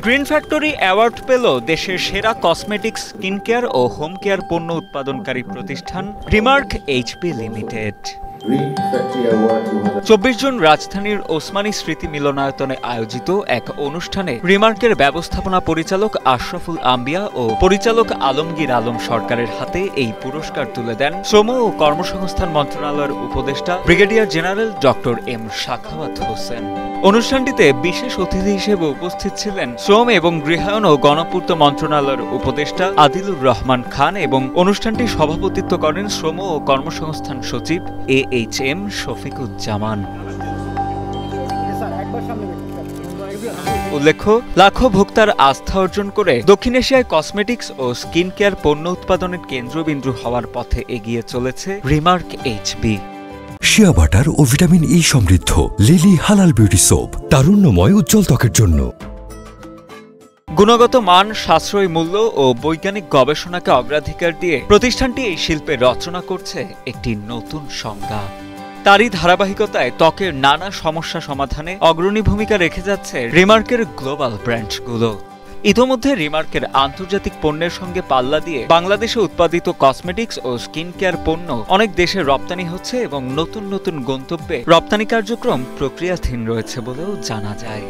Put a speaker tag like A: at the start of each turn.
A: Green factory award পেল দেশের সেরা কসমেটিক্স, স্কিন কেয়ার ও হোম কেয়ার পণ্য উৎপাদনকারী প্রতিষ্ঠান রিমার্ক এইচপি লিমিটেড। 24 জুন রাজধানীর ওসমানী স্মৃতি মিলনায়তনে আয়োজিত এক অনুষ্ঠানে রিমার্কের ব্যবস্থাপনা পরিচালক আশরাফুল আম্বিয়া ও পরিচালক আলমগীর আলম সরকারের হাতে এই পুরস্কার তুলে দেন শ্রম ও কর্মসংস্থান মন্ত্রণালয়ের উপদেষ্টা brigadier general doctor M Sakhawat Hossain. অনুষ্ঠানটিতে বিশেষ অতিথি হিসেবে উপস্থিত ছিলেন শ্রম এবং গৃহায়ন ও গণপূর্ত মন্ত্রণালয়ের উপদেষ্টা আদিলুর রহমান খান এবং অনুষ্ঠানটি সভাপতিত্ব করেন শ্রম ও কর্মসংস্থান সচিব AHM শফিকুজ্জামান। উল্লেখ্য, লাখো ভোক্তার আস্থা অর্জন করে দক্ষিণ এশিয়ায় কসমেটিক্স ও স্কিন কেয়ার পণ্য উৎপাদনের কেন্দ্রবিন্দু হওয়ার পথে এগিয়ে চলেছে রিমার্ক এইচপি।
B: শিয়া বাটার ও ভিটামিন ই সমৃদ্ধ লিলি হালাল বিউটি সোপ, তারুণ্যময় উজ্জ্বল ত্বকের জন্য।
A: গুণগত মান, সাশ্রয়ী মূল্য ও বৈজ্ঞানিক গবেষণাকে অগ্রাধিকার দিয়ে প্রতিষ্ঠানটি এই শিল্পে রচনা করছে একটি নতুন সংজ্ঞা। তারই ধারাবাহিকতায় ত্বকের নানা সমস্যা সমাধানে অগ্রণী ভূমিকা রেখে যাচ্ছে রিমার্কের গ্লোবাল ব্র্যান্ডগুলো। ইতোমধ্যে রিমার্কের আন্তর্জাতিক পণ্যের সঙ্গে পাল্লা দিয়ে বাংলাদেশে উৎপাদিত কসমেটিক্স ও স্কিন কেয়ার পণ্য অনেক দেশে রপ্তানি হচ্ছে এবং নতুন নতুন গন্তব্যে রপ্তানি কার্যক্রম প্রক্রিয়াধীন রয়েছে বলেও জানা যায়।